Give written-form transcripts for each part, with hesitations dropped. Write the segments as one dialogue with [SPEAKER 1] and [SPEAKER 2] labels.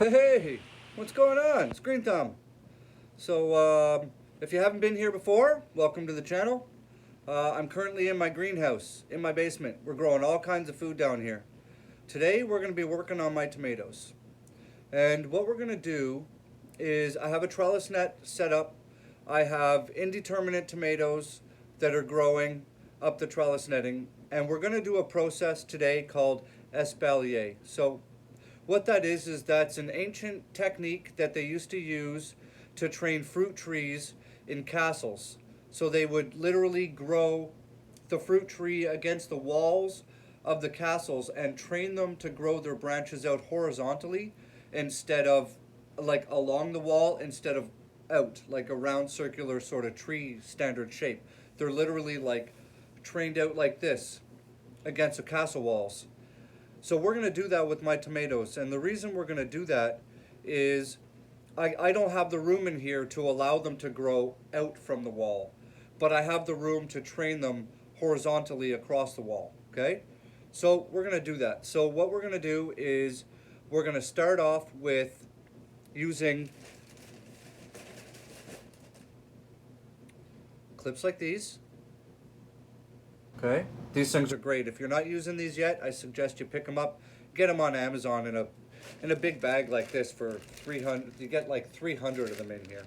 [SPEAKER 1] Hey, what's going on? Screen Thumb. So, if you haven't been here before, welcome to the channel. I'm currently in my greenhouse, in my basement. We're growing all kinds of food down here. Today, we're going to be working on my tomatoes. And what we're going to do is I have a trellis net set up. I have indeterminate tomatoes that are growing up the trellis netting. And we're going to do a process today called espalier. So what that is that's an ancient technique that they used to use to train fruit trees in castles. So they would literally grow the fruit tree against the walls of the castles and train them to grow their branches out horizontally instead of like along the wall instead of out, like a round circular sort of tree standard shape. They're literally like trained out like this against the castle walls. So we're going to do that with my tomatoes. And the reason we're going to do that is I don't have the room in here to allow them to grow out from the wall. But I have the room to train them horizontally across the wall. Okay? So we're going to do that. So what we're going to do is we're going to start off with using clips like these. Okay, these things are great. If you're not using these yet, I suggest you pick them up. Get them on Amazon in a big bag like this for 300. You get like 300 of them in here.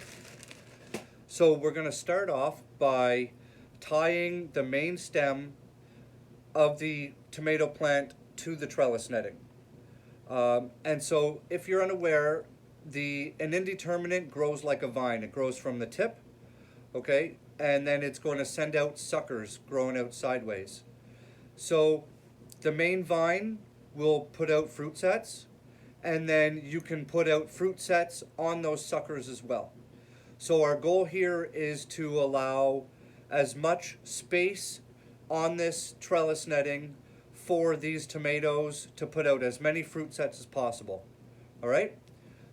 [SPEAKER 1] So we're going to start off by tying the main stem of the tomato plant to the trellis netting. And so if you're unaware, an indeterminate grows like a vine. It grows from the tip, okay? And then it's going to send out suckers growing out sideways. So the main vine will put out fruit sets, and then you can put out fruit sets on those suckers as well. So our goal here is to allow as much space on this trellis netting for these tomatoes to put out as many fruit sets as possible. All right?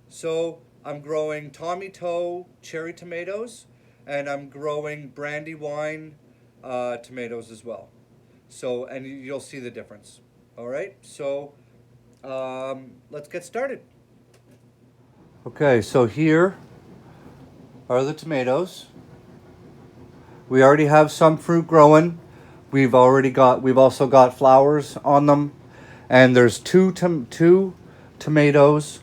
[SPEAKER 1] So I'm growing Tommy Toe cherry tomatoes, and I'm growing Brandywine tomatoes as well. So, and you'll see the difference. All right, so let's get started. Okay, so here are the tomatoes. We already have some fruit growing. We've also got flowers on them, and there's two tomatoes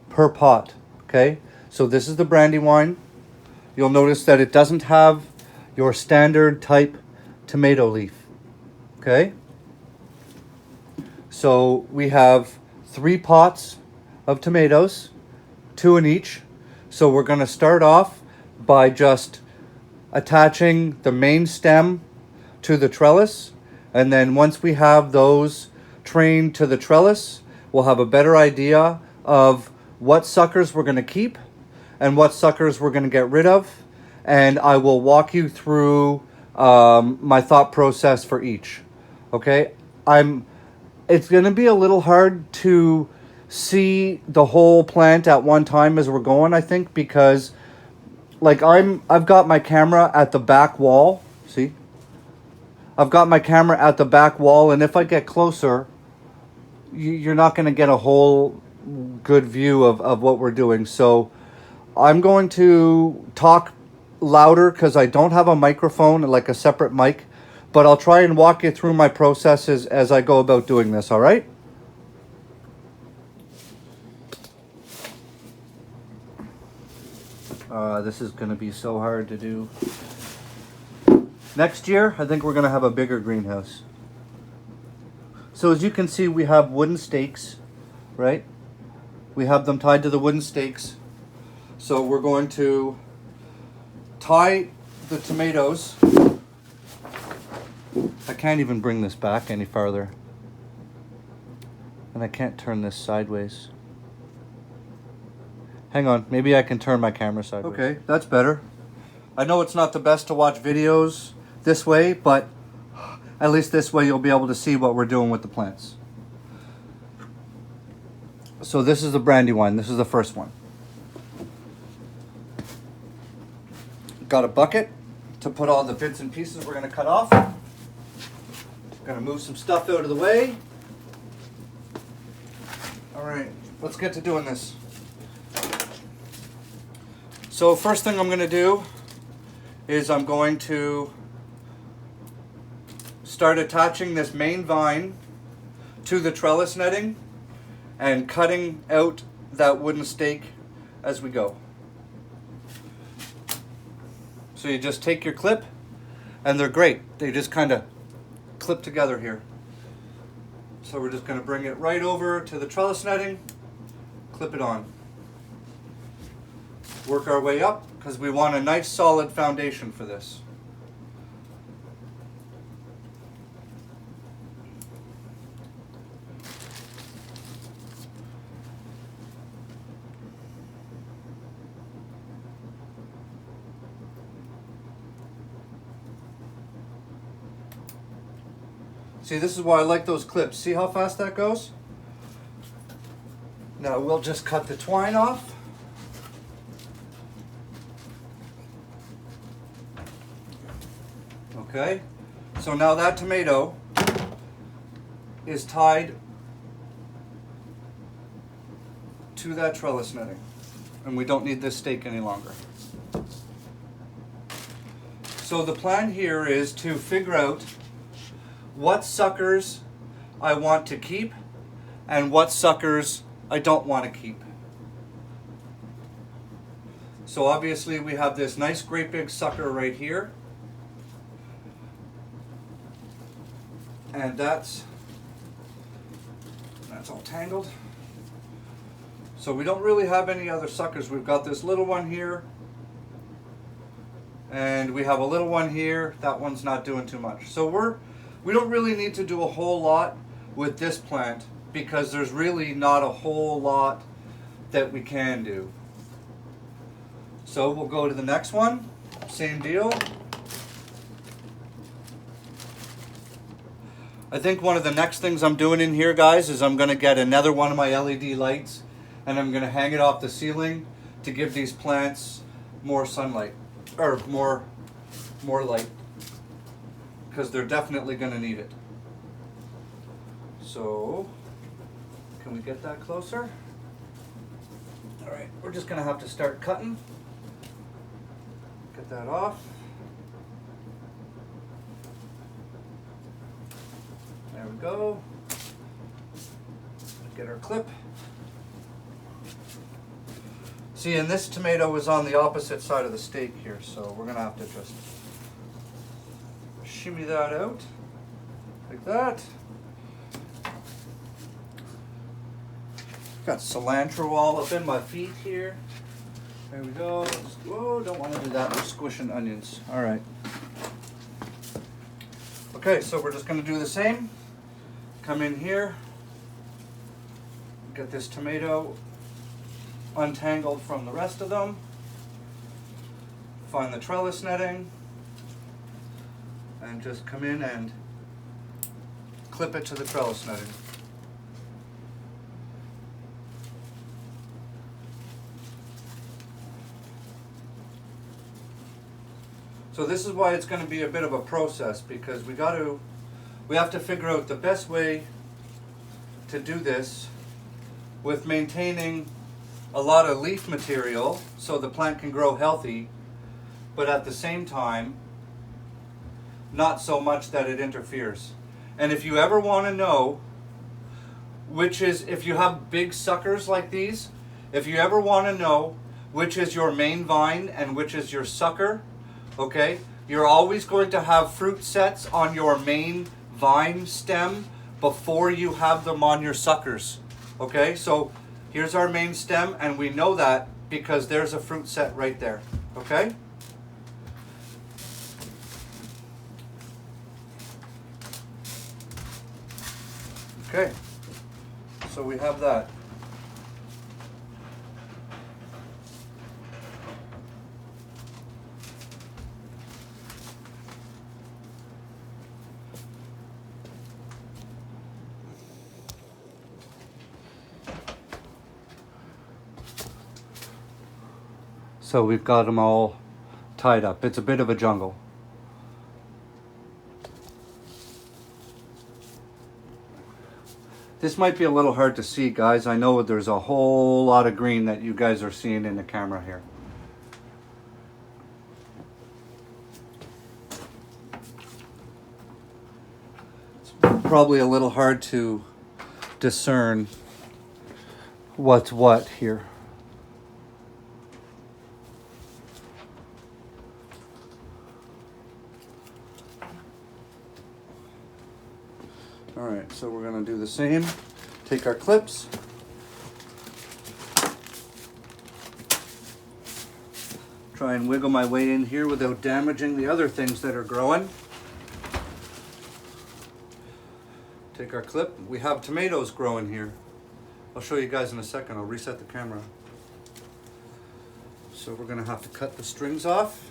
[SPEAKER 1] per pot. Okay, so this is the Brandywine. You'll notice that it doesn't have your standard type tomato leaf, okay? So we have 3 pots of tomatoes, 2 in each. So we're gonna start off by just attaching the main stem to the trellis. And then once we have those trained to the trellis, we'll have a better idea of what suckers we're gonna keep and what suckers we're going to get rid of, and I will walk you through my thought process for each. Okay, it's going to be a little hard to see the whole plant at one time as we're going, I think, because like I've got my camera at the back wall. See, I've got my camera at the back wall, and if I get closer, you're not going to get a whole good view of what we're doing. So I'm going to talk louder because I don't have a microphone, like a separate mic, but I'll try and walk you through my processes as I go about doing this, all right? This is going to be so hard to do. Next year, I think we're going to have a bigger greenhouse. So as you can see, we have wooden stakes, right? We have them tied to the wooden stakes. So we're going to tie the tomatoes. I can't even bring this back any farther. And I can't turn this sideways. Hang on, maybe I can turn my camera sideways. Okay, that's better. I know it's not the best to watch videos this way, but at least this way you'll be able to see what we're doing with the plants. So this is the Brandywine. This is the first one. Got a bucket to put all the bits and pieces we're going to cut off. Going to move some stuff out of the way. All right, let's get to doing this. So first thing I'm going to do is I'm going to start attaching this main vine to the trellis netting and cutting out that wooden stake as we go. So you just take your clip, and they're great. They just kind of clip together here. So we're just going to bring it right over to the trellis netting, clip it on. Work our way up because we want a nice solid foundation for this. See, this is why I like those clips. See how fast that goes? Now we'll just cut the twine off. Okay, so now that tomato is tied to that trellis netting, and we don't need this stake any longer. So the plan here is to figure out what suckers I want to keep and what suckers I don't want to keep. So obviously we have this nice great big sucker right here, and that's all tangled. So we don't really have any other suckers. We've got this little one here, and we have a little one here. That one's not doing too much. So we don't really need to do a whole lot with this plant because there's really not a whole lot that we can do. So we'll go to the next one, same deal. I think one of the next things I'm doing in here, guys, is I'm gonna get another one of my LED lights and I'm gonna hang it off the ceiling to give these plants more sunlight, or more light, because they're definitely going to need it. So, can we get that closer? All right, we're just going to have to start cutting. Get that off. There we go. Get our clip. See, and this tomato is on the opposite side of the stake here, so we're going to have to just shimmy that out like that. Got cilantro all up in my feet here. There we go. Whoa, don't want to do that. We're squishing onions. All right. Okay, so we're just going to do the same. Come in here. Get this tomato untangled from the rest of them. Find the trellis netting. And just come in and clip it to the trellis netting. So this is why it's going to be a bit of a process, because we have to figure out the best way to do this with maintaining a lot of leaf material so the plant can grow healthy, but at the same time not so much that it interferes. And if you ever want to know if you have big suckers like these, if you ever want to know which is your main vine and which is your sucker, okay, you're always going to have fruit sets on your main vine stem before you have them on your suckers. Okay, so here's our main stem, and we know that because there's a fruit set right there. Okay? Okay, so we have that. So we've got them all tied up. It's a bit of a jungle. This might be a little hard to see, guys. I know there's a whole lot of green that you guys are seeing in the camera here. probably a little hard to discern what's what here. All right, so we're gonna do the same. Take our clips. Try and wiggle my way in here without damaging the other things that are growing. Take our clip. We have tomatoes growing here. I'll show you guys in a second. I'll reset the camera. So we're gonna have to cut the strings off.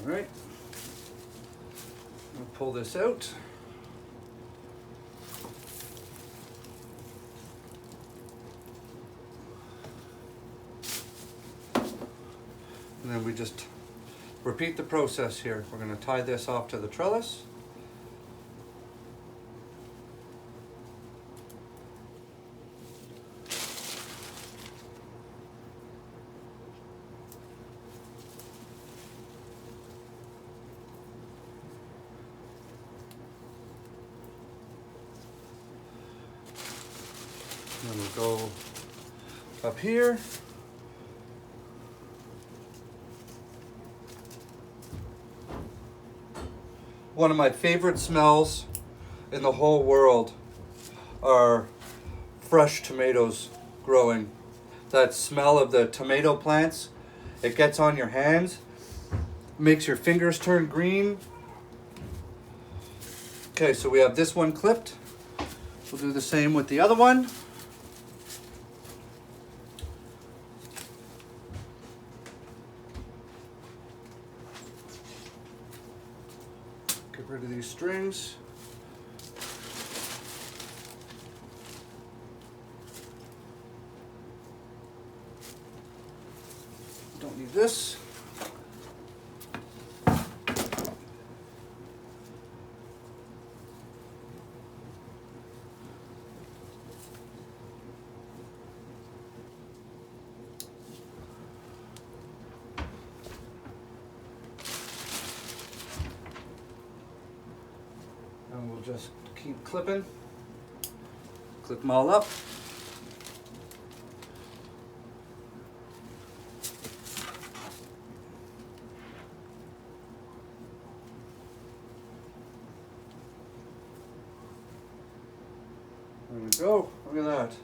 [SPEAKER 1] All right. I'll pull this out. And then we just repeat the process here. We're going to tie this off to the trellis. And then we'll go up here. One of my favorite smells in the whole world are fresh tomatoes growing. That smell of the tomato plants, it gets on your hands, makes your fingers turn green. Okay, so we have this one clipped. We'll do the same with the other one. Get rid of these strings. Don't need this. And we'll just keep clipping. Clip them all up. There we go. Look at that.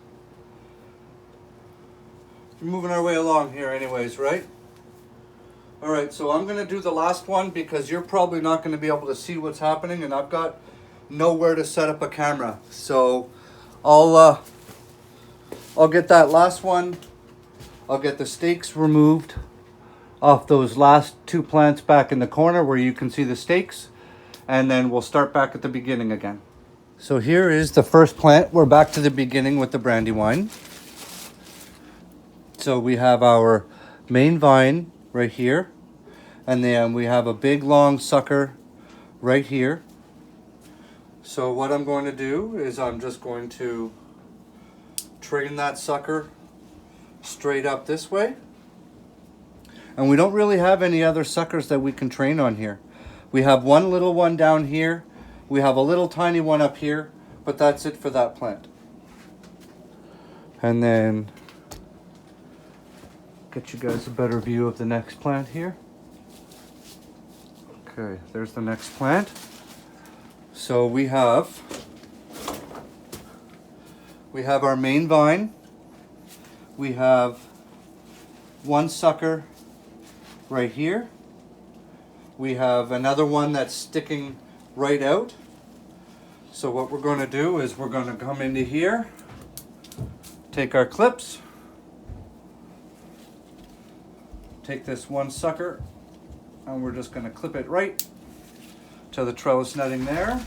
[SPEAKER 1] We're moving our way along here anyways, right? All right, so I'm going to do the last one because you're probably not going to be able to see what's happening, and I've got nowhere to set up a camera. So I'll get that last one. I'll get the stakes removed off those last two plants back in the corner where you can see the stakes, and then we'll start back at the beginning again. So here is the first plant. We're back to the beginning with the brandywine. So we have our main vine right here, and then we have a big long sucker right here. So what I'm going to do is I'm just going to train that sucker straight up this way. And we don't really have any other suckers that we can train on here. We have one little one down here. We have a little tiny one up here, but that's it for that plant. And then get you guys a better view of the next plant here. Okay, there's the next plant. So we have our main vine. We have one sucker right here. We have another one that's sticking right out. So what we're going to do is we're going to come into here, take our clips, take this one sucker, and we're just going to clip it right to the trellis netting there.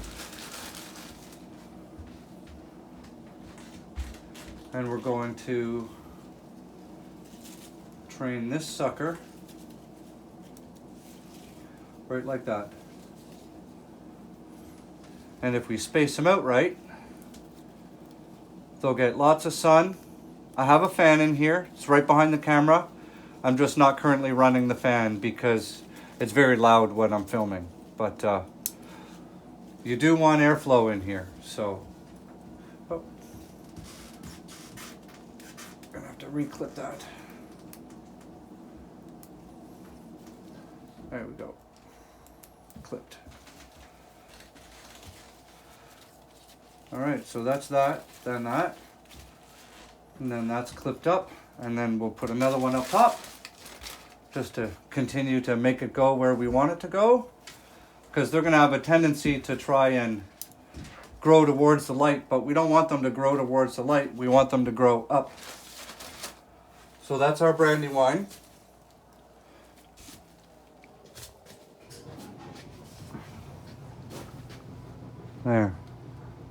[SPEAKER 1] And we're going to train this sucker right like that. And if we space them out right, they'll get lots of sun. I have a fan in here. It's right behind the camera. I'm just not currently running the fan because it's very loud when I'm filming. But you do want airflow in here, so. Oh. Gonna have to re-clip that. There we go. Clipped. All right, so that's that, then that, and then that's clipped up, and then we'll put another one up top just to continue to make it go where we want it to go, because they're going to have a tendency to try and grow towards the light, but we don't want them to grow towards the light. We want them to grow up. So that's our brandy wine. There.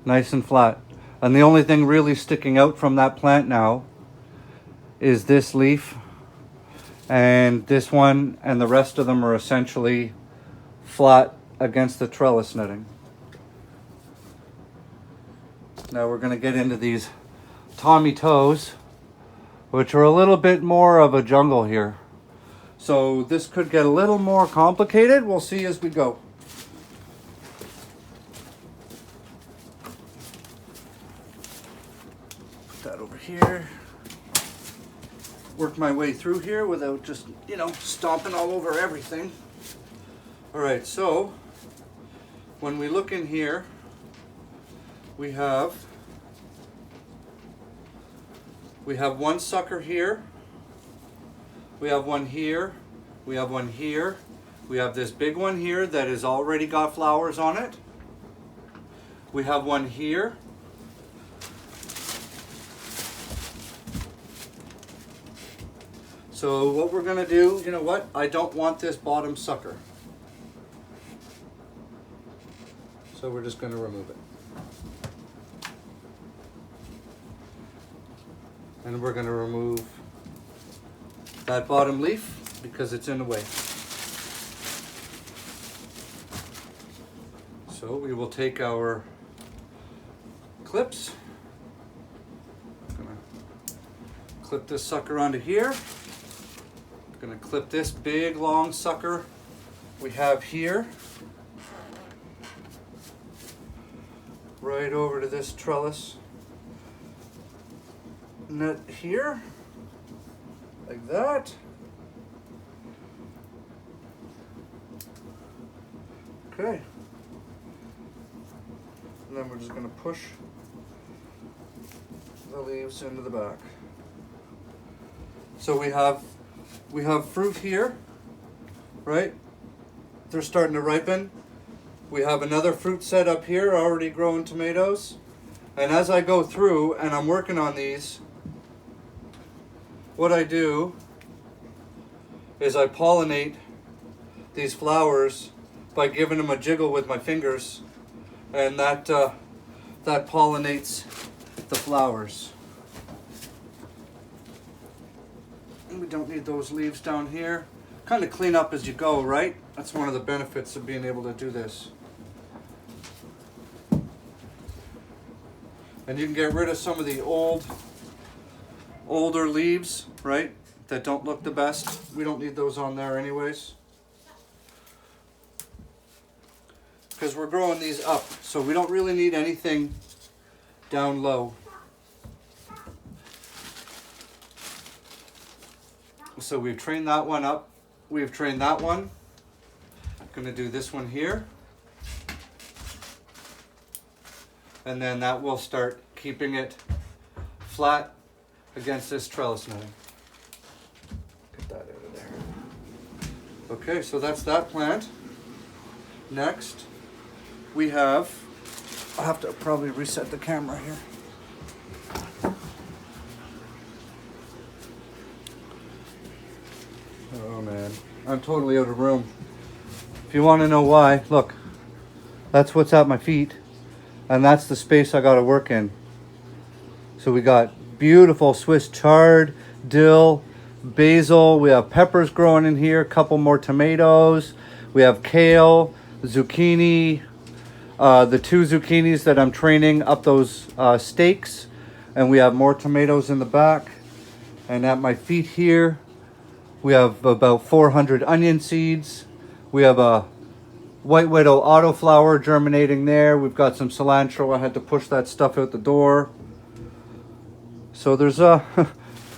[SPEAKER 1] Nice and flat. And the only thing really sticking out from that plant now is this leaf and this one, and the rest of them are essentially flat against the trellis netting. Now we're going to get into these Tommy toes, which are a little bit more of a jungle here. So this could get a little more complicated. We'll see as we go. That over here. Work my way through here without just, you know, stomping all over everything. All right, so when we look in here, we have one sucker here, we have one here, we have one here, we have this big one here that has already got flowers on it, we have one here, so what we're gonna do, you know what, I don't want this bottom sucker, so we're just gonna remove it. And we're going to remove that bottom leaf because it's in the way. So we will take our clips. I'm going to clip this sucker onto here. I'm going to clip this big long sucker we have here right over to this trellis net here, like that. Okay. And then we're just going to push the leaves into the back. So we have fruit here, right? They're starting to ripen. We have another fruit set up here, already growing tomatoes. And as I go through and I'm working on these, what I do is I pollinate these flowers by giving them a jiggle with my fingers, and that pollinates the flowers. And we don't need those leaves down here. Kind of clean up as you go, right? That's one of the benefits of being able to do this. And you can get rid of some of the older leaves, right, that don't look the best. We don't need those on there anyways, because we're growing these up, so we don't really need anything down low. So we've trained that one up, we've trained that one. I'm gonna do this one here, and then that will start keeping it flat against this trellis netting. Get that out of there. Okay, so that's that plant. Next, we have, I'll have to probably reset the camera here. Oh man, I'm totally out of room. If you want to know why, look, that's what's at my feet, and that's the space I got to work in. So we got beautiful Swiss chard, dill, basil. We have peppers growing in here, a couple more tomatoes. We have kale, zucchini, the 2 zucchinis that I'm training up those stakes. And we have more tomatoes in the back. And at my feet here, We have about 400 onion seeds. We have a White Widow autoflower germinating there. We've got some cilantro. I had to push that stuff out the door. So there's not a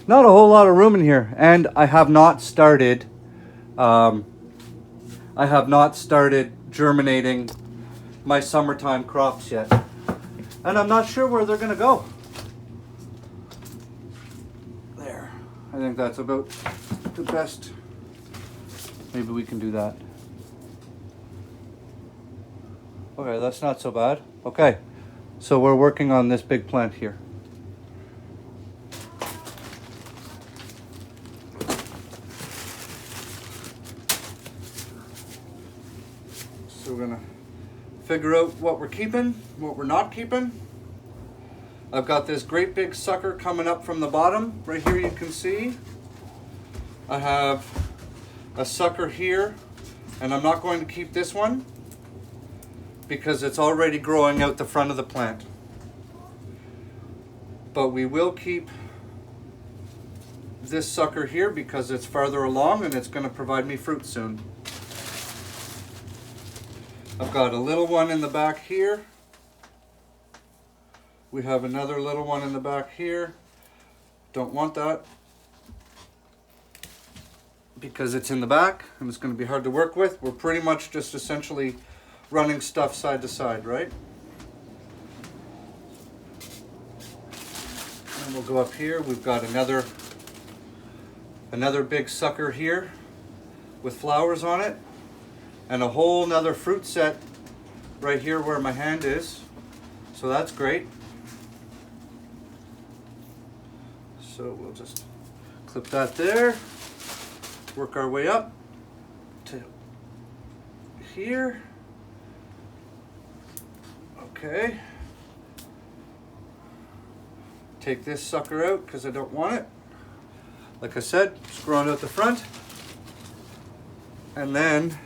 [SPEAKER 1] whole lot of room in here. And I have not started germinating my summertime crops yet. And I'm not sure where they're gonna go. There. I think that's about the best. Maybe we can do that. Okay, that's not so bad. Okay, so we're working on this big plant here. So we're gonna figure out what we're keeping, what we're not keeping. I've got this great big sucker coming up from the bottom. Right here you can see. I have a sucker here, and I'm not going to keep this one because it's already growing out the front of the plant. But we will keep this sucker here because it's farther along and it's going to provide me fruit soon. I've got a little one in the back here. We have another little one in the back here. Don't want that because it's in the back and it's going to be hard to work with. We're pretty much just essentially running stuff side to side, right? And we'll go up here. We've got another big sucker here with flowers on it, and a whole nother fruit set right here where my hand is. So that's great. So we'll just clip that there, work our way up to here. Okay. Take this sucker out because I don't want it. Like I said, it's growing out the front. And then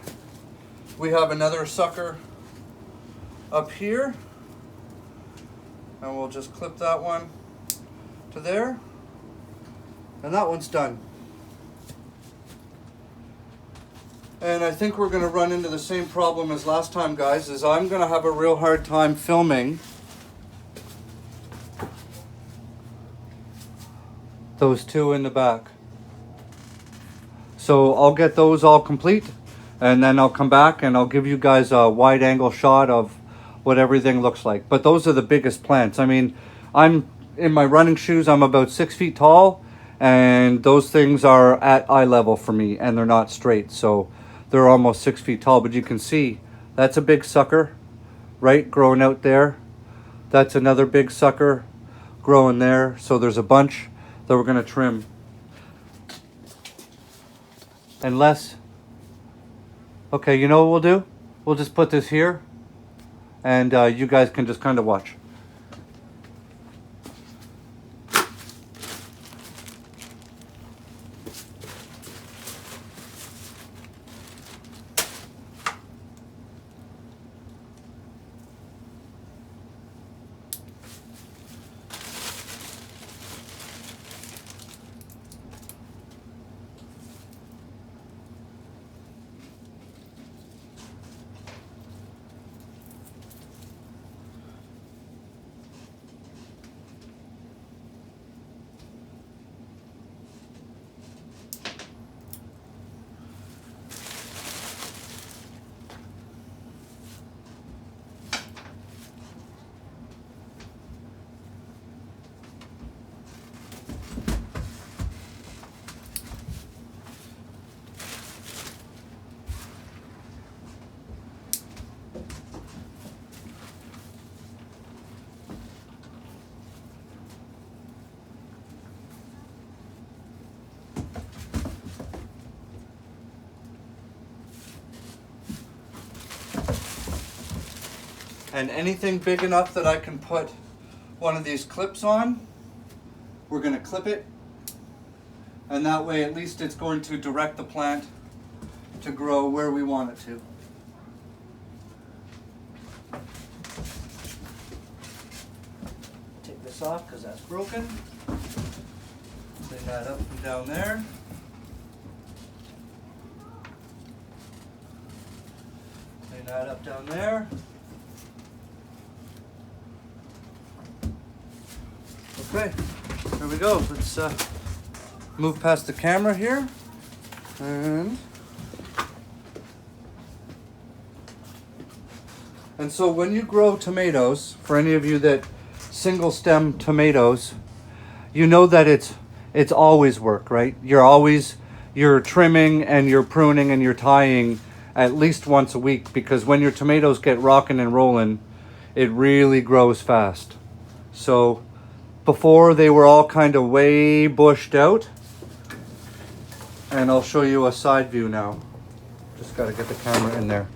[SPEAKER 1] we have another sucker up here. And we'll just clip that one to there. And that one's done. And I think we're going to run into the same problem as last time, guys, is I'm going to have a real hard time filming those two in the back. So I'll get those all complete, and then I'll come back and I'll give you guys a wide angle shot of what everything looks like. But those are the biggest plants. I mean, I'm in my running shoes, I'm about 6 feet tall, and those things are at eye level for me, and they're not straight. So they're almost 6 feet tall, but you can see that's a big sucker, right, growing out there. That's another big sucker growing there. So there's a bunch that we're going to trim. Unless, okay, you know what we'll do? We'll just put this here, and you guys can just kind of watch. And anything big enough that I can put one of these clips on, we're going to clip it. And that way at least it's going to direct the plant to grow where we want it to. Take this off because that's broken. Clean that up from down there. that up down there. Okay, there we go. Let's move past the camera here. And so when you grow tomatoes, for any of you that single stem tomatoes, you know that it's always work, right? You're trimming and you're pruning and you're tying at least once a week, because when your tomatoes get rocking and rolling, it really grows fast. So before they were all kind of way bushed out, and I'll show you a side view now. Just got to get the camera in there.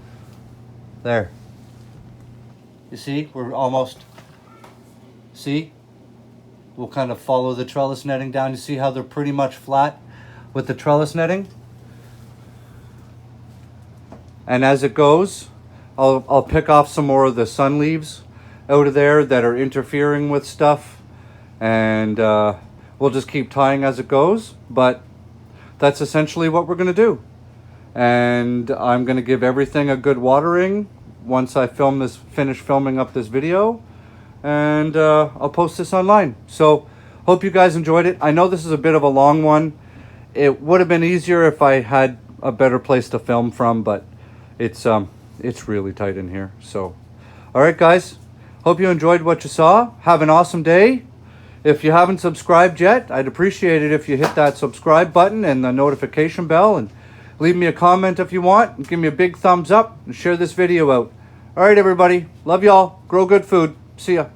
[SPEAKER 1] There. You see, we're almost, see? We'll kind of follow the trellis netting down. You see how they're pretty much flat with the trellis netting? And as it goes, I'll pick off some more of the sun leaves out of there that are interfering with stuff. And we'll just keep tying as it goes. But that's essentially what we're going to do. And I'm going to give everything a good watering once I finish filming up this video. And I'll post this online. So hope you guys enjoyed it. I know this is a bit of a long one. It would have been easier if I had a better place to film from, but it's really tight in here. So all right, guys, hope you enjoyed what you saw. Have an awesome day. If you haven't subscribed yet, I'd appreciate it if you hit that subscribe button and the notification bell, and leave me a comment if you want, and give me a big thumbs up and share this video out. All right, everybody. Love y'all. Grow good food. See ya.